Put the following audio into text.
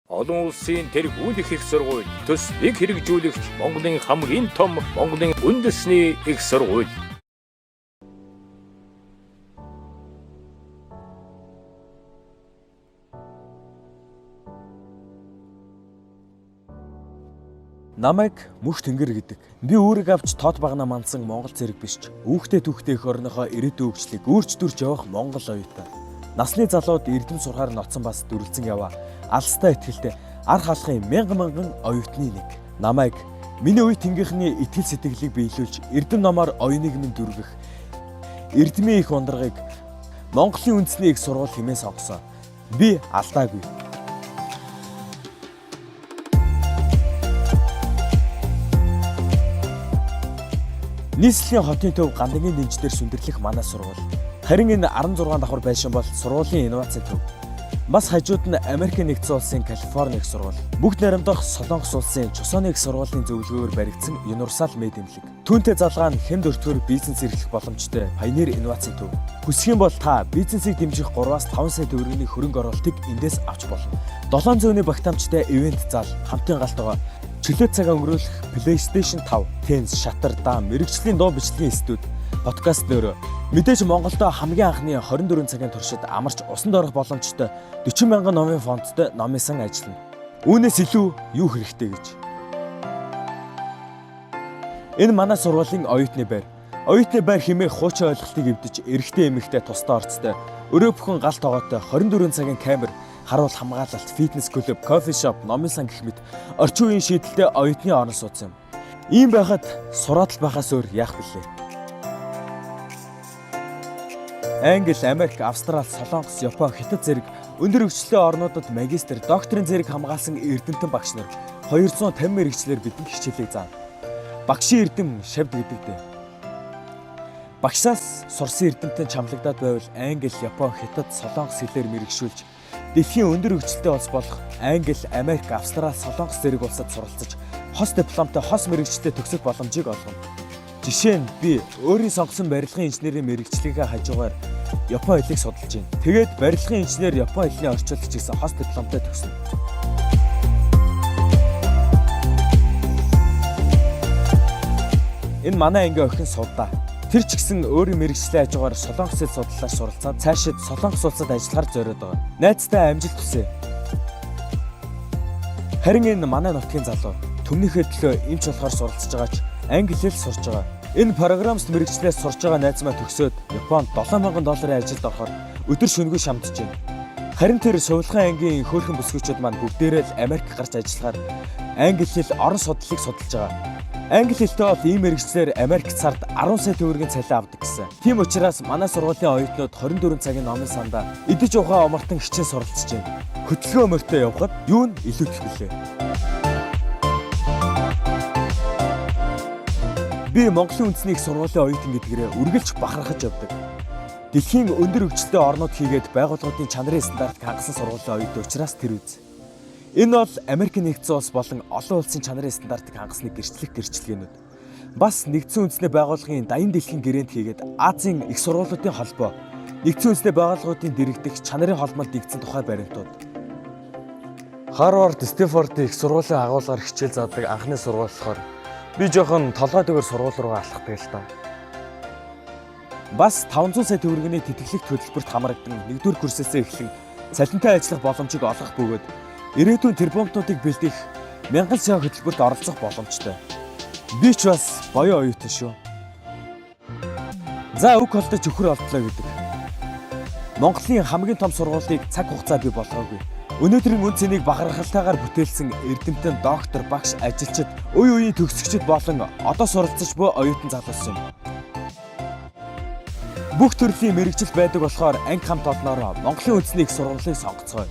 Олон улсын тэргүүлэх их сургууль, төслийг хэрэгжүүлэгч Монголын хамгийн том Монголын үндэсний их сургууль. Намайг мөх тэнгэр гэдэг. Би үүрэг авч тод багнаа мандсан Монгол зэрэг биш ч үүхтэй түүхтэй эх орныхоо ирээдүйн хөгжлийг өөрч дүрж явах Монгол оюутан. Насны залууд эрдэм сурахаар ноцсон бас дүрлцэн яваа. Алстай ихтгэлтэй арх алхахын мянган оюутны нэг. Намайг миний үе тэнгийнхний итгэл сэтгэлийг биелүүлж эрдэм номоор оюуныг минь дүргэх. Эрдмийн их ундрагыг Монголын үндэсний их сургууль хэмээн сонгосон. Би алдаагүй. Нийслэлийн хотын төв гандангийн дэнчдэр сүндэрлэх манай сургууль. Харин энэ 16 давхар байшин бол сургуулийн инновацийн төв. Бас хажууд нь Америкийн нэгдсэн улсын Калифорни их сургууль. Бүгд найрамдах Солонгос улсын Чусооны их сургуулийн зөвлөгөөр баригдсан Universal Med эмнэлэг. Түүнтэй залгаа нь хэмд өртгөр бизнес эрхлэх боломжтой Pioneer инновацийн төв. Хүсэх юм бол та бизнесийг дэмжих 3-5 сая төгрөгийн хөрөнгө оруулалтыг эндээс авч болно. 700-ны багтаамжтай ивент зал, хамтын галтгоо, чөлөө цаг өнгөрүүлэх PlayStation 5, теннис, шатар, даам, мэрэгжлийн дуу бичлэгийн студи, подкаст нөрөө. Мэдээж Монголдо хамгийн анхны 24 цагийн туршид амарч усанд орох боломжтой 40 мянган номын фонттой номын сан ажиллана. Үүнээс илүү юу хэрэгтэй гэж. Энэ манай сургуулийн оюутны байр. Оюутны байр хэмээх хуучин ойлголтыг эвдэж эрэгтэй эмэгтэй тусдаа орцтой, өрөө бүхэн гал тоогоотой 24 цагийн камер, харуул хамгаалалт, фитнес клуб, кофе шоп, номын сан гэх мэт орчин үеийн шийдэлтэй оюутны орон сууц юм. Ийм байхад сураад л байхаас өөр яах вүлээ? Англи, Америк, Австрали, Солонгос, Япон, Хятад зэрэг өндөр хөгжлийн орнуудад магистр, докторийн зэрэг хамгаалсан эрдэмтэн багш нар 250 мэрэгчлэр бидэнд хичээлийг заана. Багшийн эрдэм шавд гэдэг дээ. Багшаас сурсан эрдэмтэн чамлагдаад байвал Англи, Япон, Хятад, Солонгос хэлээр мэрэгшүүлж дэлхийн өндөр хөгжилтэй улс болох Англи, Америк, Австрали, Солонгос зэрэг улсад суралцаж хос дипломтой хос мэрэгчлээ төгсөх боломжийг олгоно. Жишээ нь би өөрийн сонгосон барилгын инженерийн мэрэгчлэгээ хажуугаар Япон хэлийг судалж байна. Тэгээд барилгын инженер Япон хэлний орчуулагч гэсэн хос дипломтой төгснө. Энэ манай ангийн охин Суудаа. Тэр ч гэсэн өөрийн мэрэгчлээ хажуугаар Солонгос хэл судлалаар суралцаад цаашид Солонгос улсад ажиллахаар зориод байгаа. Найзтай амжилт хүсье. Харин энэ манай нутгийн залуу төмнийхээ төлөө эмч болохоор суралцж байгаа ч англи хэл сурч байгаа. Энэ программст мэрэгчлээс сурч байгаа найз маань төгсөөд Японд $7,000 ажилд орохоор өдөр шөнөгүй шамдж байна. Харин тэр сувилгаан ангийн хөөрхөн бүсгүйчүүд маань бүгдээрээ л Америк гарч ажиллахаар англи хэл орон судлалыг судалж байгаа. Англи хэлтэй бол ийм мэрэгчлэр Америк сард 10 сая төгрөгийн цалин авдаг гэсэн. Тийм учраас манай сургуулийн оюутнууд 24 цагийн номын сандаа идэж ухаан омартан хичээл суралцж байна. Хөтөлгөө мөртөө явхад юу нь илүүдэх вүлээ? Би Монголын үндэсний их сургуулийн оюутан гэдгээрээ үргэлж бахархаж явдаг. Дэлхийн өндөр хөгжилтэй орнууд хийгээд байгууллагуудын чанарын стандартыг хангасан сургуулийн оюутан учраас тэр үз. Энэ бол Америкийн нэгдсэн улс болон олон улсын чанарын стандартыг хангасны гэрчлэгэнүүд. Бас нэгдсэн үндэсний байгууллагын даян дэлхийн гэрээнд хийгээд Азийн их сургуулиудын холбоо, нэгдсэн үндэсний байгууллагуудын дэргэдэх чанарын холбоонд нэгдсэн тухай баримтууд. Харвард, Стэнфордын их сургуулийн агуулгаар хичээл заадаг анхны сургууль болохоор би жоохон толгой дэгээр сургууль руугаа алхдаг л та. Бас 500 сая төгрөгийн тэтгэлэгт хөтөлбөрт хамрагдан 1-р курсээсээ эхлэн цалинтай ажиллах боломжийг олгох бөгөөд ирээдүйн тэрбумтуудыг бэлдэх 1000 сая хөтөлбөрт оролцох боломжтой. Би ч бас боёо оюутан шүү. За үг холдож өхөр олдлоо гэдэг. Монголын хамгийн том сургуулийг цаг хугацаа бий болгоогүй. Өнөөдрийн үн цэнийг бахархалтайгаар бүтээлсэн эрдэмтэн, доктор, багш, ажилчид, үе үеийн төгсөгчид болон одоо суралцж буй оюутан залуус юм. Бүх төрлийн мэрэгжил байдаг болохоор анги хамт олноор Монголын үндэсний их сургуулийг сонгоцгоё.